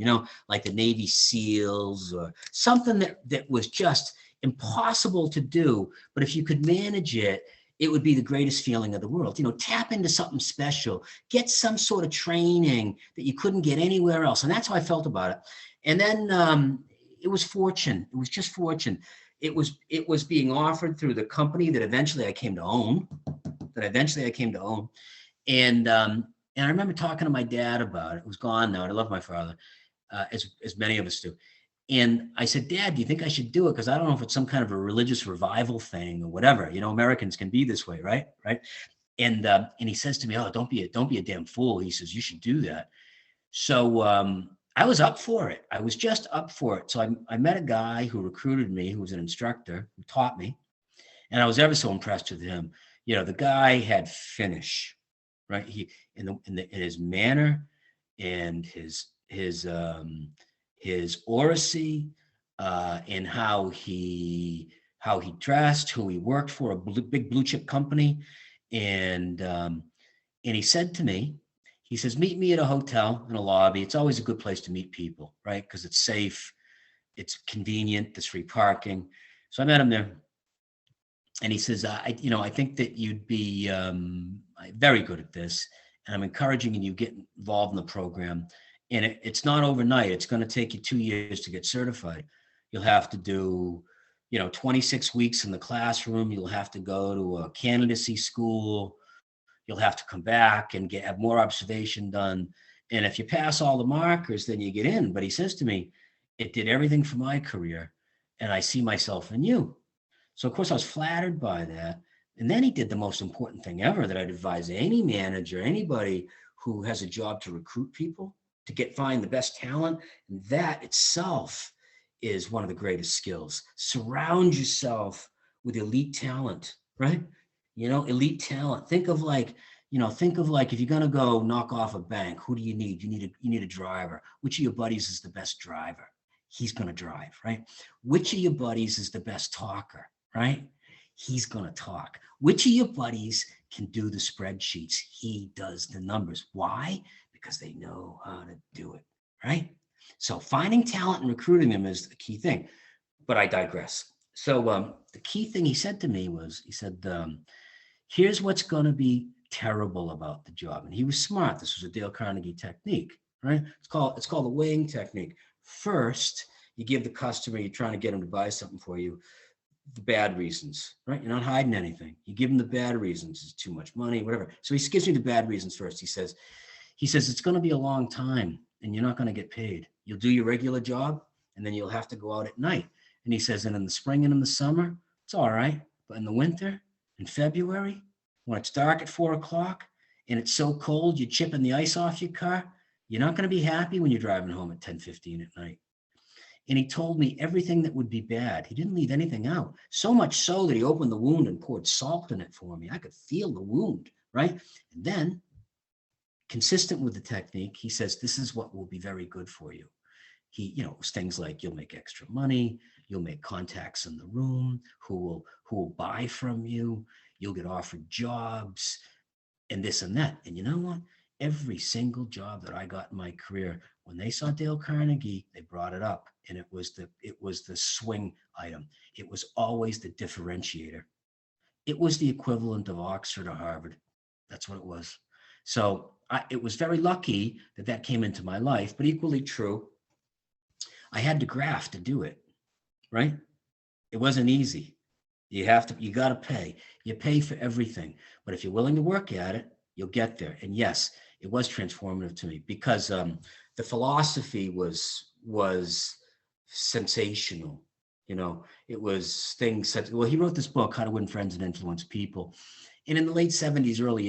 like the Navy SEALs or something that was just impossible to do. But if you could manage it, it would be the greatest feeling of the world. Tap into something special, get some sort of training that you couldn't get anywhere else. And that's how I felt about it. And then it was fortune. It was just fortune. It was being offered through the company that eventually I came to own. And I remember talking to my dad about it. It was gone now. And I love my father, as many of us do. And I said, Dad, do you think I should do it? Because I don't know if it's some kind of a religious revival thing or whatever. Americans can be this way, right? And he says to me, oh, don't be a damn fool. He says, you should do that. So I was up for it. I was just up for it. So I met a guy who recruited me, who was an instructor, who taught me. And I was ever so impressed with him. The guy had finish, right? He in his manner and his oracy, and how he dressed, who he worked for, a big blue chip company, and he said to me, he says, meet me at a hotel in a lobby. It's always a good place to meet people, right? Because it's safe, it's convenient, there's free parking. So I met him there. And he says, I think that you'd be very good at this. And I'm encouraging you to get involved in the program. And it's not overnight. It's going to take you 2 years to get certified. You'll have to do, 26 weeks in the classroom. You'll have to go to a candidacy school. you'll have to come back and have more observation done. And if you pass all the markers, then you get in. But he says to me, it did everything for my career, and I see myself in you. So of course I was flattered by that. And then he did the most important thing ever that I'd advise any manager, anybody who has a job, to recruit people, to find the best talent. And that itself is one of the greatest skills. Surround yourself with elite talent, right? Elite talent. Think of like if you're going to go knock off a bank, who do you need? You need a driver. Which of your buddies is the best driver? He's going to drive, right? Which of your buddies is the best talker, right? He's going to talk. Which of your buddies can do the spreadsheets? He does the numbers. Why? Because they know how to do it, right? So finding talent and recruiting them is the key thing. But I digress. So the key thing he said to me was, he said, here's what's going to be terrible about the job. And he was smart. This was a Dale Carnegie technique, right? It's called the weighing technique. First, you give the customer, you're trying to get them to buy something for you, the bad reasons, right? You're not hiding anything. You give them the bad reasons. It's too much money, whatever. So he gives me the bad reasons first. He says, it's going to be a long time and you're not going to get paid. You'll do your regular job and then you'll have to go out at night. And he says, and in the spring and in the summer, it's all right. But in the winter, in February, when it's dark at 4:00 and it's so cold, you're chipping the ice off your car, you're not going to be happy when you're driving home at 10:15 at night. And he told me everything that would be bad. He didn't leave anything out. So much so that he opened the wound and poured salt in it for me. I could feel the wound, right? And then, consistent with the technique, he says, this is what will be very good for you. It was things like you'll make extra money, you'll make contacts in the room who will buy from you, you'll get offered jobs, and this and that. And you know what? Every single job that I got in my career, when they saw Dale Carnegie, they brought it up, and it was the swing item. It was always the differentiator. It was the equivalent of Oxford or Harvard. That's what it was. So it was very lucky that came into my life, but equally true, I had to graft to do it, right? It wasn't easy. You got to pay. You pay for everything, but if you're willing to work at it, you'll get there. And yes, it was transformative to me because the philosophy was sensational. It was things that, he wrote this book, How to Win Friends and Influence People. And in the late 70s, early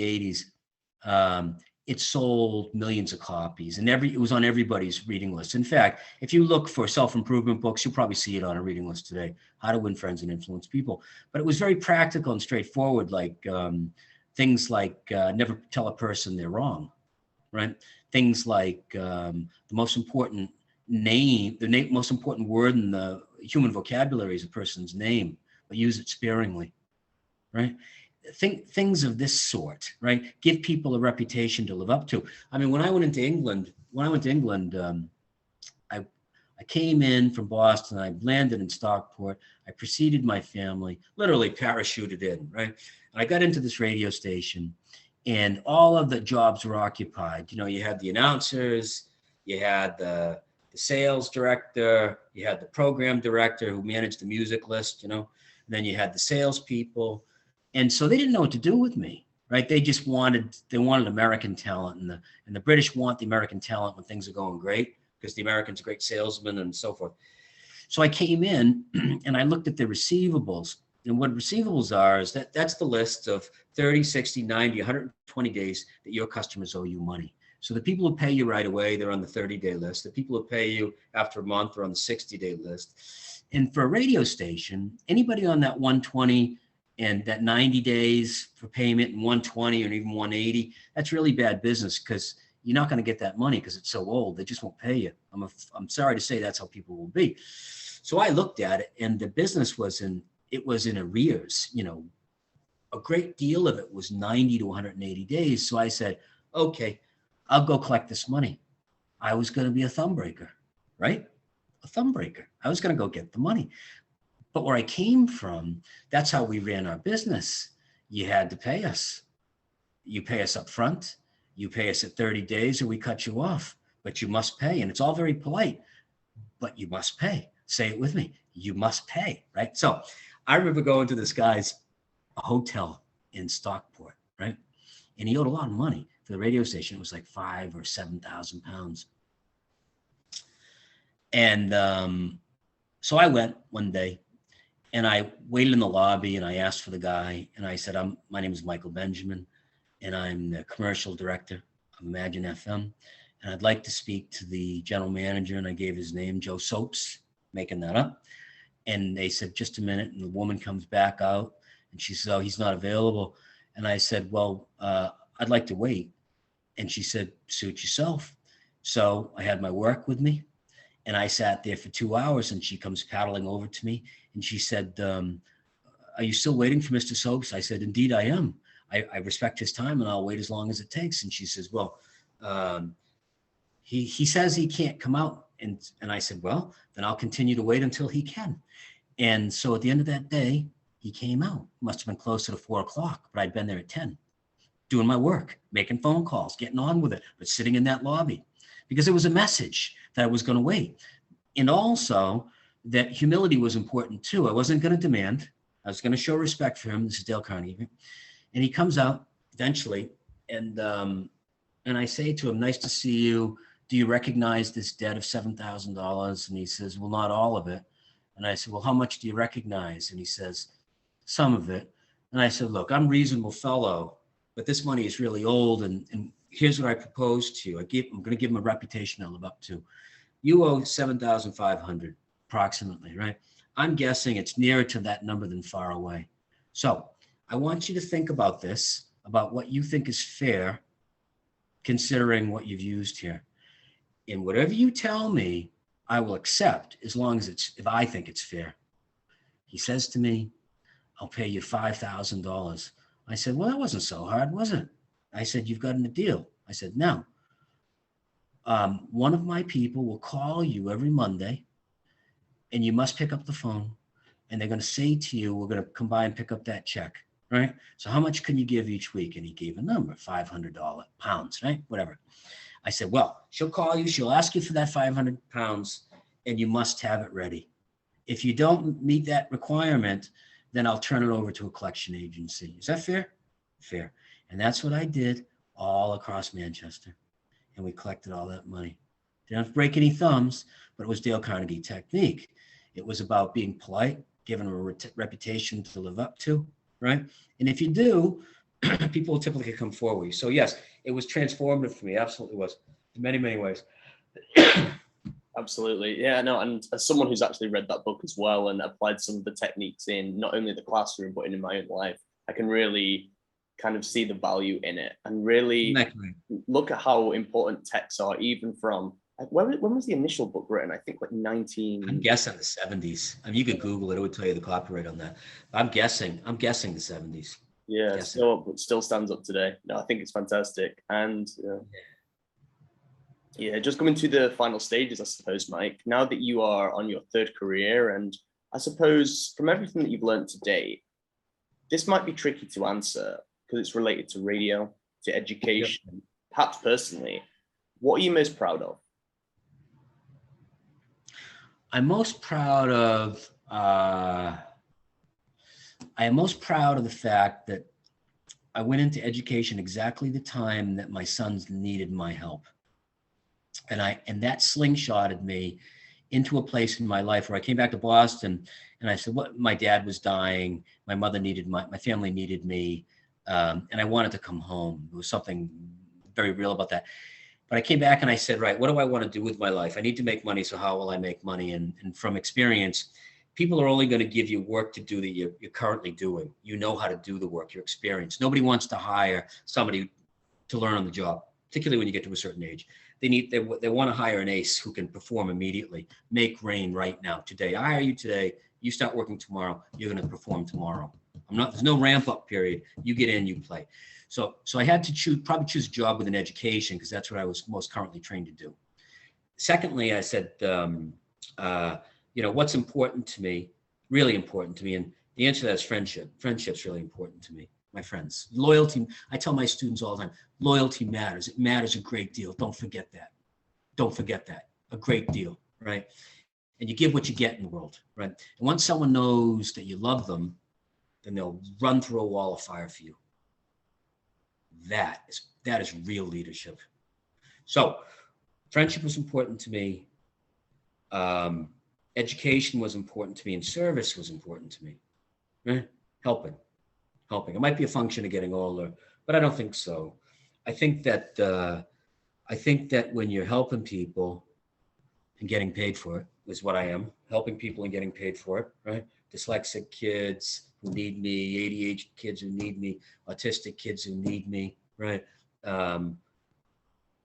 80s, it sold millions of copies and it was on everybody's reading list. In fact, if you look for self-improvement books, you'll probably see it on a reading list today, How to Win Friends and Influence People. But it was very practical and straightforward, like things like never tell a person they're wrong, right? Things like the most important most important word in the human vocabulary is a person's name, but use it sparingly, right? Things of this sort, right? Give people a reputation to live up to. I mean, when I went into England, I came in from Boston, I landed in Stockport, I preceded my family, literally parachuted in, right? And I got into this radio station and all of the jobs were occupied. You had the announcers, you had the sales director, you had the program director who managed the music list, and then you had the salespeople. And so they didn't know what to do with me, right? They wanted American talent, and the British want the American talent when things are going great because the American's a great salesman and so forth. So I came in and I looked at the receivables, and what receivables are is that's the list of 30, 60, 90, 120 days that your customers owe you money. So the people who pay you right away, they're on the 30-day list. The people who pay you after a month are on the 60-day list. And for a radio station, anybody on that 120 and that 90 days for payment and 120 or even 180, that's really bad business because you're not going to get that money because it's so old. They just won't pay you. I'm sorry to say that's how people will be. So I looked at it, and the business was in arrears. A great deal of it was 90 to 180 days. So I said, okay, I'll go collect this money. I was going to be a thumb breaker, right? A thumb breaker. I was going to go get the money. But where I came from, that's how we ran our business. You had to pay us. You pay us up front. You pay us at 30 days or we cut you off. But you must pay. And it's all very polite, but you must pay. Say it with me. You must pay, right? So I remember going to this guy's hotel in Stockport, right? and he owed a lot of money for the radio station. It was like 5,000 or 7,000 pounds. And so I went one day and I waited in the lobby and I asked for the guy and I said, my name is Michael Benjamin and I'm the commercial director of Imagine FM. And I'd like to speak to the general manager. And I gave his name, Joe Soaps, making that up. And they said, just a minute. And the woman comes back out and she says, oh, he's not available. And I said, well, I'd like to wait. And she said, suit yourself. So I had my work with me and I sat there for 2 hours and she comes paddling over to me and she said, are you still waiting for Mr. Soaps? I said, indeed I am. I respect his time and I'll wait as long as it takes. And she says, well, he says he can't come out. And I said, well, then I'll continue to wait until he can. And so at the end of that day, he came out. Must have been closer to 4 o'clock, but I'd been there at 10, doing my work, making phone calls, getting on with it, but sitting in that lobby because it was a message that I was going to wait. And also that humility was important too. I wasn't going to demand. I was going to show respect for him. This is Dale Carnegie. And he comes out eventually and I say to him, nice to see you. Do you recognize this debt of $7,000? And he says, well, not all of it. And I said, well, how much do you recognize? And he says, some of it. And I said, look, I'm a reasonable fellow, but this money is really old. And here's what I propose to you. I'm going to give him a reputation I'll live up to. You owe $7,500 approximately, right? I'm guessing it's nearer to that number than far away. So I want you to think about this, about what you think is fair, considering what you've used here. And whatever you tell me, I will accept as long as if I think it's fair. He says to me, I'll pay you $5,000. I said, well, that wasn't so hard, was it? I said, you've gotten a deal. I said, no. One of my people will call you every Monday and you must pick up the phone and they're going to say to you, we're going to come by and pick up that check, right? So how much can you give each week? And he gave a number, $500 pounds, right? Whatever. I said, well, she'll call you. She'll ask you for that 500 pounds and you must have it ready. If you don't meet that requirement, then I'll turn it over to a collection agency. Is that fair? Fair. And that's what I did all across Manchester. And we collected all that money. Didn't have to break any thumbs, but it was Dale Carnegie technique. It was about being polite, giving a reputation to live up to, right? And if you do, people will typically come forward. So yes, it was transformative for me. Absolutely was, in many, many ways. Absolutely. Yeah, no, and as someone who's actually read that book as well and applied some of the techniques in not only the classroom, but in my own life, I can really kind of see the value in it and really look at how important texts are, even from, when was the initial book written? I think like 19... I'm guessing the 70s. I mean, you could Google it. It would tell you the copyright on that. I'm guessing the 70s. Yeah, still stands up today. No, I think it's fantastic. And yeah, just coming to the final stages, I suppose, Mike, now that you are on your third career, and I suppose from everything that you've learned to date, this might be tricky to answer because it's related to radio, to education, perhaps personally. What are you most proud of? I'm most proud of the fact that I went into education exactly the time that my sons needed my help. And that slingshotted me into a place in my life where I came back to Boston and I said, what, my dad was dying. My mother needed my family needed me. And I wanted to come home. There was something very real about that. But I came back and I said, right, what do I want to do with my life? I need to make money. So how will I make money? And from experience, people are only going to give you work to do that you're currently doing. You know how to do the work, your experience. Nobody wants to hire somebody to learn on the job, particularly when you get to a certain age. They want to hire an ace who can perform immediately, make rain right now, today. I hire you today, you start working tomorrow, you're going to perform tomorrow. There's no ramp up period. You get in, you play. So I had to probably choose a job with an education because that's what I was most currently trained to do. Secondly, I said, what's important to me, really important to me. And the answer to that is friendship. Friendship's really important to me. My friends, loyalty. I tell my students all the time, loyalty matters. It matters a great deal. Don't forget that. Don't forget that. A great deal, right? And you give what you get in the world, right? And once someone knows that you love them, then they'll run through a wall of fire for you. that is real leadership. So friendship was important to me. Education was important to me, and service was important to me. Right? Helping. It might be a function of getting older, but I don't think so. I think that when you're helping people and getting paid for it is what I am, helping people and getting paid for it, right? Dyslexic kids who need me, ADHD kids who need me, autistic kids who need me, right?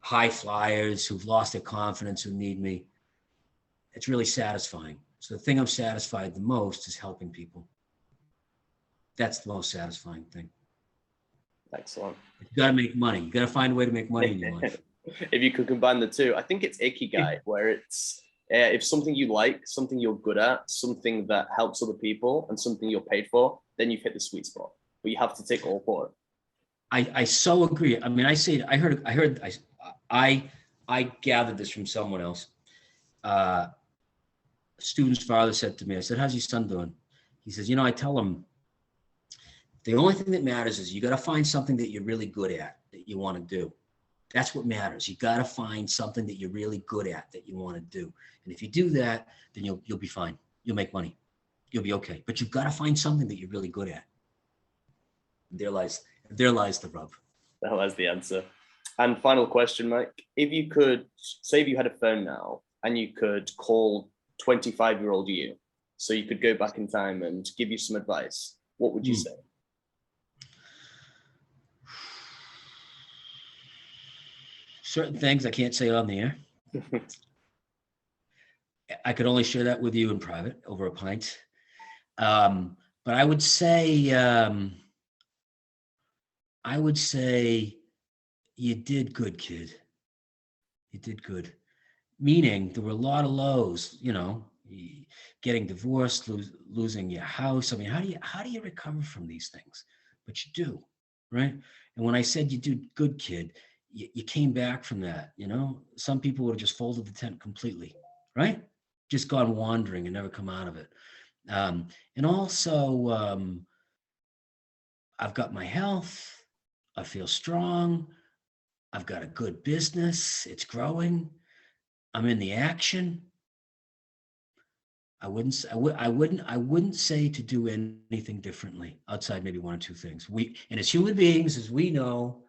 High flyers who've lost their confidence who need me. It's really satisfying. So the thing I'm satisfied the most is helping people. That's the most satisfying thing. Excellent. You got to make money. You got to find a way to make money in your life. If you could combine the two, I think it's ikigai, where it's if something you like, something you're good at, something that helps other people, and something you're paid for, then you've hit the sweet spot. But you have to take all four. I so agree. I mean, I gathered this from someone else. A student's father said to me, I said, how's your son doing? He says, I tell him, the only thing that matters is you got to find something that you're really good at that you want to do. That's what matters. You got to find something that you're really good at that you want to do. And if you do that, then you'll be fine. You'll make money. You'll be okay. But you've got to find something that you're really good at. There lies the rub. That lies the answer. And final question, Mike. If you could, say if you had a phone now and you could call 25-year-old you, so you could go back in time and give you some advice, what would you say? Certain things I can't say on the air. I could only share that with you in private over a pint. But I would say you did good, kid. You did good. Meaning there were a lot of lows, getting divorced, losing your house. I mean, how do you recover from these things? But you do, right? And when I said you do good, kid, you came back from that, Some people would have just folded the tent completely, right? Just gone wandering and never come out of it. And also, I've got my health. I feel strong. I've got a good business. It's growing. I'm in the action. I wouldn't say to do anything differently outside maybe one or two things. And as human beings, as we know,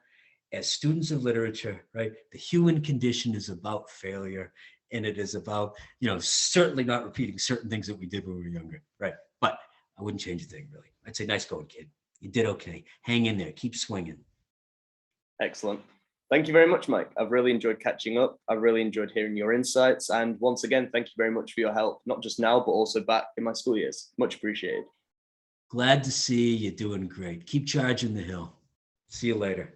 as students of literature, right, the human condition is about failure, and it is about, certainly not repeating certain things that we did when we were younger, right? But I wouldn't change a thing, really. I'd say, nice going, kid. You did okay. Hang in there. Keep swinging. Excellent. Thank you very much, Mike. I've really enjoyed catching up. I've really enjoyed hearing your insights. And once again, thank you very much for your help, not just now, but also back in my school years. Much appreciated. Glad to see you doing great. Keep charging the hill. See you later.